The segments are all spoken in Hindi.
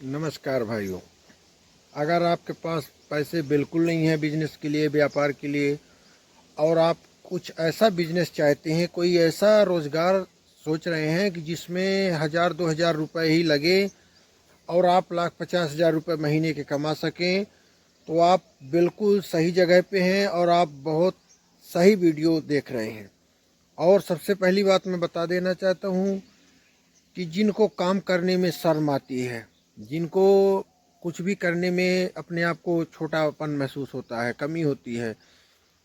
नमस्कार भाइयों। अगर आपके पास पैसे बिल्कुल नहीं है बिजनेस के लिए, व्यापार के लिए, और आप कुछ ऐसा बिजनेस चाहते हैं, कोई ऐसा रोज़गार सोच रहे हैं कि जिसमें 1000-2000 रुपये ही लगे और आप 1,50,000 रुपये महीने के कमा सकें, तो आप बिल्कुल सही जगह पे हैं और आप बहुत सही वीडियो देख रहे हैं। और सबसे पहली बात मैं बता देना चाहता हूँ कि जिनको काम करने में शर्म आती है, जिनको कुछ भी करने में अपने आप को छोटापन महसूस होता है, कमी होती है,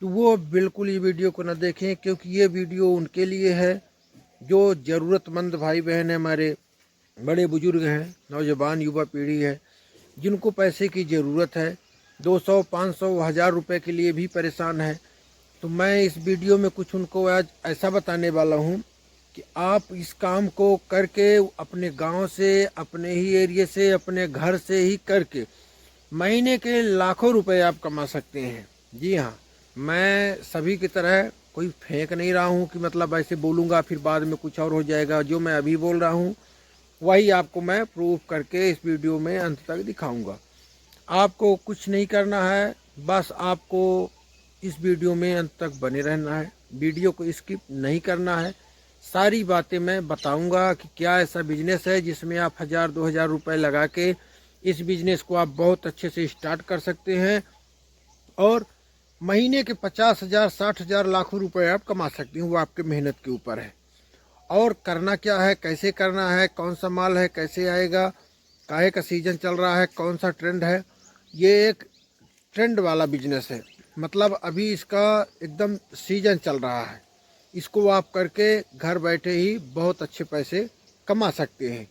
तो वो बिल्कुल ये वीडियो को न देखें, क्योंकि ये वीडियो उनके लिए है जो ज़रूरतमंद भाई बहन है, हमारे बड़े बुजुर्ग हैं, नौजवान युवा पीढ़ी है, जिनको पैसे की ज़रूरत है, 200, 500, 1000 रुपये के लिए भी परेशान है। तो मैं इस वीडियो में कुछ उनको आज ऐसा बताने वाला हूँ कि आप इस काम को करके अपने गांव से, अपने ही एरिया से, अपने घर से ही करके महीने के लाखों रुपए आप कमा सकते हैं। जी हाँ, मैं सभी की तरह कोई फेंक नहीं रहा हूँ कि मतलब ऐसे बोलूँगा फिर बाद में कुछ और हो जाएगा। जो मैं अभी बोल रहा हूँ वही आपको मैं प्रूफ करके इस वीडियो में अंत तक दिखाऊंगा। आपको कुछ नहीं करना है, बस आपको इस वीडियो में अंत तक बने रहना है, वीडियो को स्किप नहीं करना है। सारी बातें मैं बताऊंगा कि क्या ऐसा बिजनेस है जिसमें आप 1000-2000 रुपये लगा के इस बिजनेस को आप बहुत अच्छे से स्टार्ट कर सकते हैं और महीने के 50,000, 60,000, लाखों रुपए आप कमा सकते हैं। वो आपके मेहनत के ऊपर है। और करना क्या है, कैसे करना है, कौन सा माल है, कैसे आएगा, काहे का सीजन चल रहा है, कौन सा ट्रेंड है। ये एक ट्रेंड वाला बिजनेस है, मतलब अभी इसका एकदम सीजन चल रहा है। इसको आप करके घर बैठे ही बहुत अच्छे पैसे कमा सकते हैं।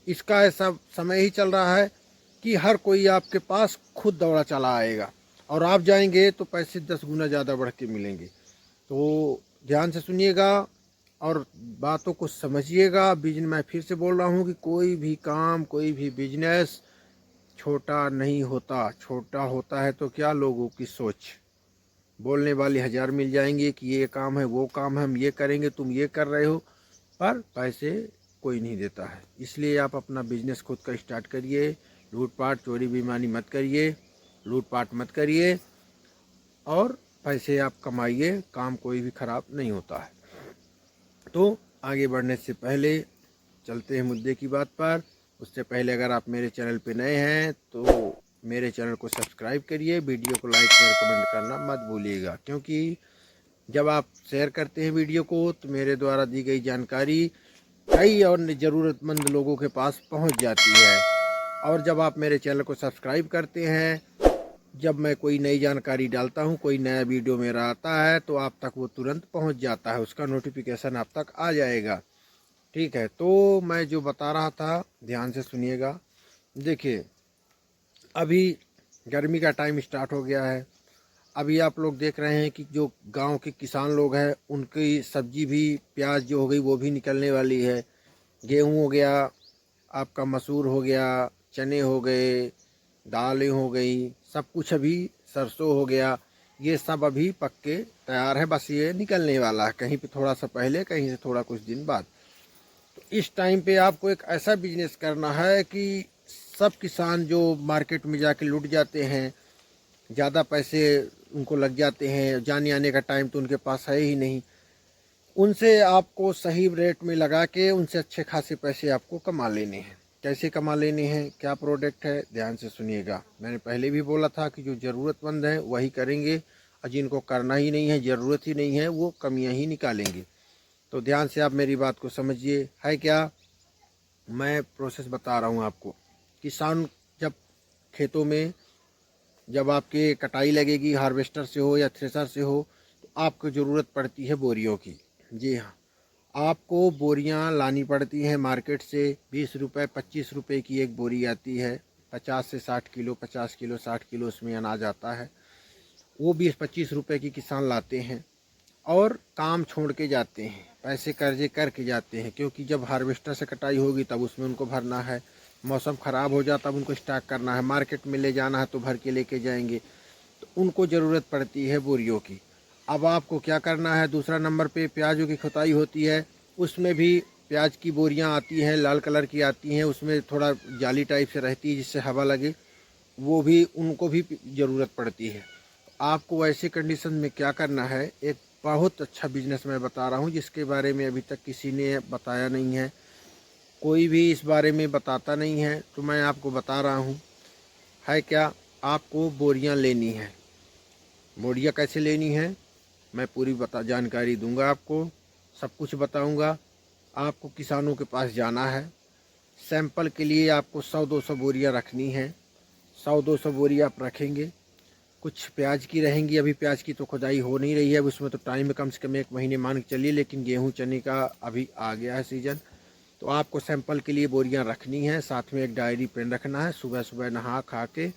इसका ऐसा समय ही चल रहा है कि हर कोई आपके पास खुद दौड़ा चला आएगा और आप जाएंगे तो पैसे 10 गुना ज़्यादा बढ़ के मिलेंगे। तो ध्यान से सुनिएगा और बातों को समझिएगा। बिजनेस, मैं फिर से बोल रहा हूँ कि कोई भी काम, कोई भी बिजनेस छोटा नहीं होता। छोटा होता है तो क्या, लोगों की सोच। बोलने वाली 1000 मिल जाएंगे कि ये काम है, वो काम है, हम ये करेंगे, तुम ये कर रहे हो, पर पैसे कोई नहीं देता है। इसलिए आप अपना बिजनेस खुद का स्टार्ट करिए। लूटपाट, चोरी बेईमानी मत करिए, लूटपाट मत करिए और पैसे आप कमाइए। काम कोई भी ख़राब नहीं होता है। तो आगे बढ़ने से पहले चलते हैं मुद्दे की बात पर। उससे पहले अगर आप मेरे चैनल पे नए हैं तो मेरे चैनल को सब्सक्राइब करिए, वीडियो को लाइक शेयर कमेंट करना मत भूलिएगा, क्योंकि जब आप शेयर करते हैं वीडियो को तो मेरे द्वारा दी गई जानकारी कई और ज़रूरतमंद लोगों के पास पहुंच जाती है। और जब आप मेरे चैनल को सब्सक्राइब करते हैं, जब मैं कोई नई जानकारी डालता हूं, कोई नया वीडियो मेरा आता है, तो आप तक वो तुरंत पहुंच जाता है, उसका नोटिफिकेशन आप तक आ जाएगा। ठीक है, तो मैं जो बता रहा था ध्यान से सुनिएगा। देखिए, अभी गर्मी का टाइम स्टार्ट हो गया है। अभी आप लोग देख रहे हैं कि जो गांव के किसान लोग हैं उनकी सब्जी भी, प्याज जो हो गई वो भी निकलने वाली है। गेहूं हो गया, आपका मसूर हो गया, चने हो गए, दालें हो गई, सब कुछ अभी, सरसों हो गया, ये सब अभी पक के तैयार है। बस ये निकलने वाला है, कहीं पे थोड़ा सा पहले, कहीं से थोड़ा कुछ दिन बाद। तो इस टाइम पे आपको एक ऐसा बिजनेस करना है कि सब किसान जो मार्केट में जाके लुट जाते हैं, ज़्यादा पैसे उनको लग जाते हैं, जाने आने का टाइम तो उनके पास है ही नहीं, उनसे आपको सही रेट में लगा के उनसे अच्छे खासे पैसे आपको कमा लेने हैं। कैसे कमा लेने हैं, क्या प्रोडक्ट है, ध्यान से सुनिएगा। मैंने पहले भी बोला था कि जो ज़रूरतमंद हैं वही करेंगे और जिनको करना ही नहीं है, ज़रूरत ही नहीं है, वो कमियां ही निकालेंगे। तो ध्यान से आप मेरी बात को समझिए। है क्या, मैं प्रोसेस बता रहा हूँ आपको। किसान जब खेतों में, जब आपके कटाई लगेगी, हार्वेस्टर से हो या थ्रेसर से हो, तो आपको ज़रूरत पड़ती है बोरियों की। जी हाँ, आपको बोरियां लानी पड़ती हैं मार्केट से। 20 रुपये, 25 रुपये की एक बोरी आती है। 50 से 60 किलो, 50 किलो, 60 किलो उसमें अनाज आता है। वो 20-25 रुपये की किसान लाते हैं और काम छोड़ के जाते हैं, पैसे कर्जे करके जाते हैं, क्योंकि जब हार्वेस्टर से कटाई होगी तब उसमें उनको भरना है। मौसम ख़राब हो जाता तब उनको स्टॉक करना है, मार्केट में ले जाना है तो भर के लेके जाएंगे। तो उनको ज़रूरत पड़ती है बोरियों की। अब आपको क्या करना है, दूसरा नंबर पे प्याजों की खुदाई होती है, उसमें भी प्याज की बोरियां आती हैं, लाल कलर की आती हैं, उसमें थोड़ा जाली टाइप से रहती है जिससे हवा लगे, वो भी उनको भी ज़रूरत पड़ती है। आपको ऐसे कंडीशन में क्या करना है, एक बहुत अच्छा बिजनेस मैं बता रहा हूँ जिसके बारे में अभी तक किसी ने बताया नहीं है, कोई भी इस बारे में बताता नहीं है, तो मैं आपको बता रहा हूँ। है क्या, आपको बोरियां लेनी है। बोरियां कैसे लेनी है मैं पूरी जानकारी दूंगा आपको, सब कुछ बताऊंगा। आपको किसानों के पास जाना है, सैंपल के लिए आपको 100-200 बोरियां रखनी है। 100-200 बोरी आप रखेंगे। कुछ प्याज की रहेंगी, अभी प्याज की तो खुदाई हो नहीं रही है, उसमें तो टाइम है कम से कम 1 महीने मान के चलिए, लेकिन गेहूं चने का अभी आ गया है सीज़न। तो आपको सैंपल के लिए बोरियां रखनी है, साथ में एक डायरी पेन रखना है। सुबह सुबह नहा खा के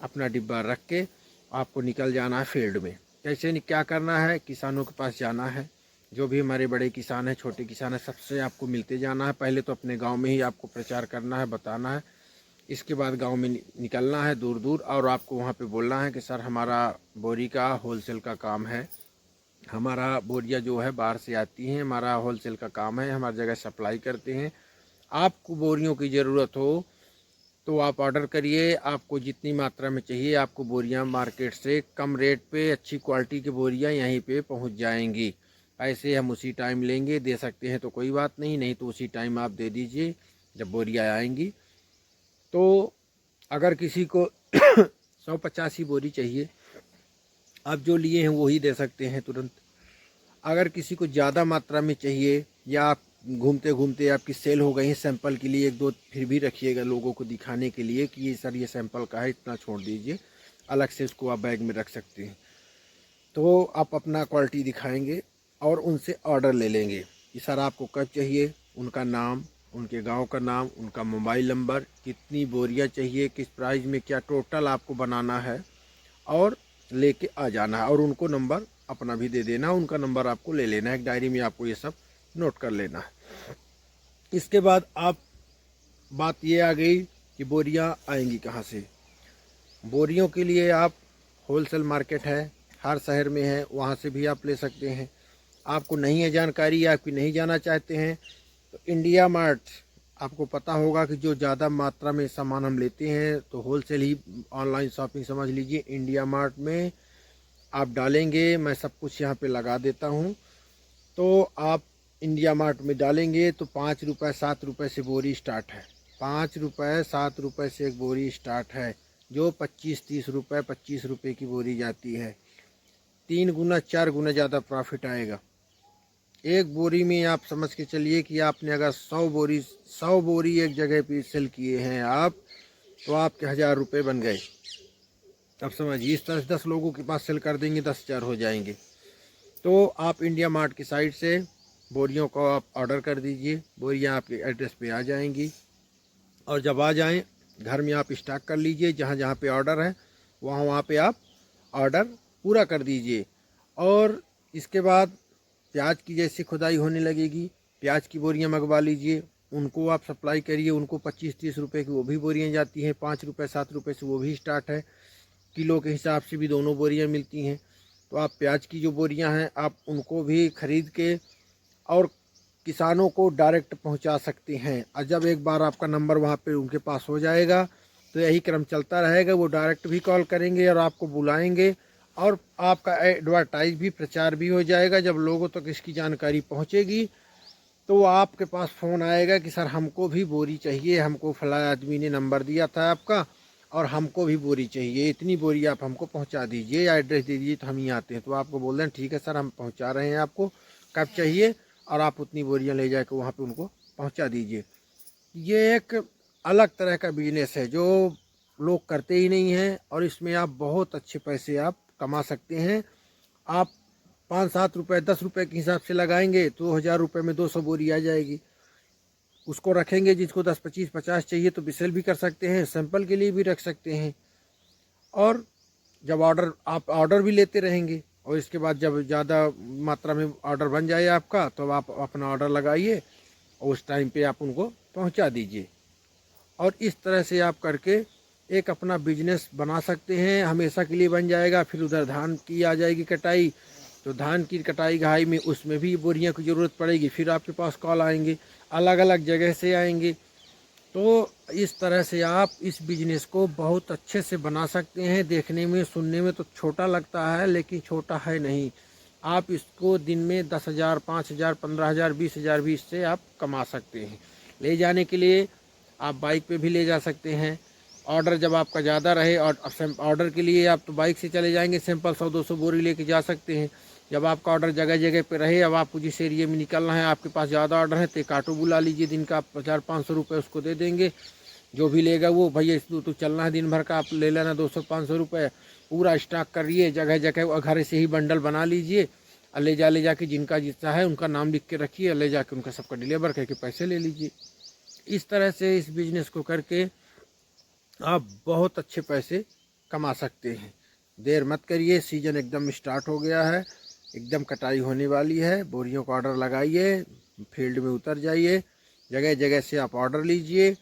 अपना डिब्बा रख के आपको निकल जाना है फील्ड में। कैसे क्या करना है, किसानों के पास जाना है, जो भी हमारे बड़े किसान हैं, छोटे किसान हैं, सबसे आपको मिलते जाना है। पहले तो अपने गांव में ही आपको प्रचार करना है, बताना है। इसके बाद गांव में निकलना है दूर दूर, और आपको वहां पे बोलना है कि सर हमारा बोरी का होलसेल का काम है, हमारा बोरिया जो है बाहर से आती हैं, हमारा होलसेल का काम है, हमारी जगह सप्लाई करते हैं। आपको बोरियों की ज़रूरत हो तो आप ऑर्डर करिए, आपको जितनी मात्रा में चाहिए आपको बोरियां मार्केट से कम रेट पे अच्छी क्वालिटी की बोरियां यहीं पे पहुंच जाएंगी। पैसे हम उसी टाइम लेंगे, दे सकते हैं तो कोई बात नहीं, नहीं तो उसी टाइम आप दे दीजिए जब बोरियां आएंगी। तो अगर किसी को 185 बोरी चाहिए, आप जो लिए हैं वही दे सकते हैं तुरंत। अगर किसी को ज़्यादा मात्रा में चाहिए, या आप घूमते घूमते आपकी सेल हो गई है सैंपल के लिए, 1-2 फिर भी रखिएगा लोगों को दिखाने के लिए कि ये सर ये सैंपल का है, इतना छोड़ दीजिए, अलग से इसको आप बैग में रख सकते हैं। तो आप अपना क्वालिटी दिखाएंगे और उनसे ऑर्डर ले लेंगे कि सर आपको कब चाहिए, उनका नाम, उनके गांव का नाम, उनका मोबाइल नंबर, कितनी बोरियां चाहिए, किस प्राइस में, क्या टोटल आपको बनाना है, और लेके आ जाना है। और उनको नंबर अपना भी दे देना, उनका नंबर आपको ले लेना है, एक डायरी में आपको ये सब नोट कर लेना है। इसके बाद आप बात ये आ गई कि बोरियां आएंगी कहाँ से। बोरियों के लिए आप होलसेल मार्केट है, हर शहर में है, वहाँ से भी आप ले सकते हैं। आपको नहीं है जानकारी, आपकी नहीं जाना चाहते हैं, तो इंडिया मार्ट, आपको पता होगा कि जो ज़्यादा मात्रा में सामान हम लेते हैं तो होलसेल ही ऑनलाइन शॉपिंग समझ लीजिए। इंडिया मार्ट में आप डालेंगे, मैं सब कुछ यहाँ पे लगा देता हूँ, तो आप इंडिया मार्ट में डालेंगे तो 5 रुपये 7 रुपये से बोरी स्टार्ट है। 5 रुपये 7 रुपये से एक बोरी स्टार्ट है, जो 25-30 रुपये 25 रुपये की बोरी जाती है। 3 गुना 4 गुना ज़्यादा प्रॉफिट आएगा। एक बोरी में आप समझ के चलिए कि आपने अगर 100 बोरी एक जगह पे सेल किए हैं आप, तो आपके 1000 रुपये बन गए। अब समझिए, इस तरह से 10 लोगों के पास सेल कर देंगे, 10,000 हो जाएंगे। तो आप इंडिया मार्ट की साइट से बोरियों को आप ऑर्डर कर दीजिए, बोरियां आपके एड्रेस पे आ जाएंगी। और जब आ जाएं, घर में आप स्टॉक कर लीजिए, जहाँ जहाँ पे ऑर्डर है वहाँ वहाँ पे आप ऑर्डर पूरा कर दीजिए। और इसके बाद प्याज की जैसे खुदाई होने लगेगी, प्याज की बोरियां मंगवा लीजिए, उनको आप सप्लाई करिए। उनको 25-30 रुपये की वो भी बोरियां जाती हैं, 5 रुपये 7 रुपये से वो भी स्टार्ट है। किलो के हिसाब से भी दोनों बोरियां मिलती हैं। तो आप प्याज की जो बोरियां हैं आप उनको भी ख़रीद के और किसानों को डायरेक्ट पहुंचा सकते हैं। और जब एक बार आपका नंबर वहां पे उनके पास हो जाएगा तो यही क्रम चलता रहेगा, वो डायरेक्ट भी कॉल करेंगे और आपको बुलाएंगे, और आपका एडवर्टाइज भी, प्रचार भी हो जाएगा। जब लोगों तक इसकी जानकारी पहुंचेगी तो आपके पास फ़ोन आएगा कि सर हमको भी बोरी चाहिए, हमको फला आदमी ने नंबर दिया था आपका, और हमको भी बोरी चाहिए, इतनी बोरी आप हमको पहुंचा दीजिए या एड्रेस दे दीजिए तो हम ही आते हैं। तो आपको बोल दें ठीक है सर हम पहुंचा रहे हैं, आपको कब चाहिए, और आप उतनी बोरियां ले जाकर वहाँ पे उनको पहुंचा दीजिए। ये एक अलग तरह का बिजनेस है जो लोग करते ही नहीं हैं, और इसमें आप बहुत अच्छे पैसे आप कमा सकते हैं। आप 5-7 रुपये 10 रुपये के हिसाब से लगाएंगे तो 1000 रुपये में 200 बोरी आ जाएगी। उसको रखेंगे, जिसको 10 25 50 चाहिए तो सेल भी कर सकते हैं, सैंपल के लिए भी रख सकते हैं। और जब आप ऑर्डर भी लेते रहेंगे, और इसके बाद जब ज़्यादा मात्रा में ऑर्डर बन जाए आपका, तो आप अपना ऑर्डर लगाइए और उस टाइम पे आप उनको पहुंचा दीजिए। और इस तरह से आप करके एक अपना बिजनेस बना सकते हैं, हमेशा के लिए बन जाएगा। फिर उधर धान की आ जाएगी कटाई, तो धान की कटाई घाई में उसमें भी बोरियों की ज़रूरत पड़ेगी, फिर आपके पास कॉल आएंगे, अलग अलग जगह से आएंगे। तो इस तरह से आप इस बिजनेस को बहुत अच्छे से बना सकते हैं। देखने में सुनने में तो छोटा लगता है, लेकिन छोटा है नहीं। आप इसको दिन में 10,000, 5,000, 15,000, 20,000 भी इससे आप कमा सकते हैं। ले जाने के लिए आप बाइक पे भी ले जा सकते हैं। ऑर्डर जब आपका ज़्यादा रहे और ऑर्डर के लिए आप तो बाइक से चले जाएंगे, सिंपल 100-200 बोरी लेके जा सकते हैं। जब आपका ऑर्डर जगह जगह पे रहे, अब आपको जिस एरिया में निकलना है, आपके पास ज़्यादा ऑर्डर है, तो एक ऑटो बुला लीजिए, दिन का आप 400-500 रुपये उसको दे देंगे। जो भी लेगा वो, भैया इस तो चलना है दिन भर का, आप ले लेना 200-500 रुपये, पूरा स्टॉक करिए जगह जगह, घर से ही बंडल बना लीजिए और ले जाके जिनका जितना है उनका नाम लिख के रखिए, ले जाके उनका सबका डिलीवर करके पैसे ले लीजिए। इस तरह से इस बिज़नेस को करके आप बहुत अच्छे पैसे कमा सकते हैं। देर मत करिए, सीज़न एकदम स्टार्ट हो गया है, एकदम कटाई होने वाली है। बोरियों का ऑर्डर लगाइए, फील्ड में उतर जाइए, जगह जगह से आप ऑर्डर लीजिए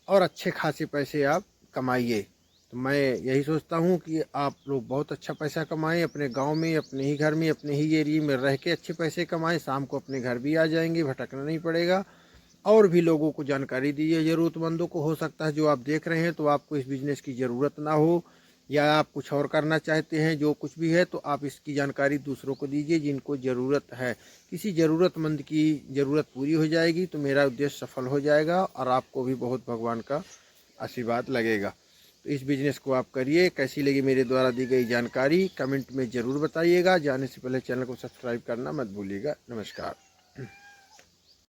और अच्छे खासे पैसे आप कमाइए। तो मैं यही सोचता हूँ कि आप लोग बहुत अच्छा पैसा कमाएं, अपने गांव में, अपने ही घर में, अपने ही एरिया में रह के अच्छे पैसे कमाएं। शाम को अपने घर भी आ जाएंगे, भटकना नहीं पड़ेगा। और भी लोगों को जानकारी दीजिए, ज़रूरतमंदों को। हो सकता है जो आप देख रहे हैं तो आपको इस बिज़नेस की ज़रूरत ना हो, या आप कुछ और करना चाहते हैं, जो कुछ भी है, तो आप इसकी जानकारी दूसरों को दीजिए जिनको ज़रूरत है। किसी ज़रूरतमंद की ज़रूरत पूरी हो जाएगी तो मेरा उद्देश्य सफल हो जाएगा और आपको भी बहुत भगवान का आशीर्वाद लगेगा। तो इस बिज़नेस को आप करिए। कैसी लगी मेरे द्वारा दी गई जानकारी, कमेंट में ज़रूर बताइएगा। जाने से पहले चैनल को सब्सक्राइब करना मत भूलिएगा। नमस्कार।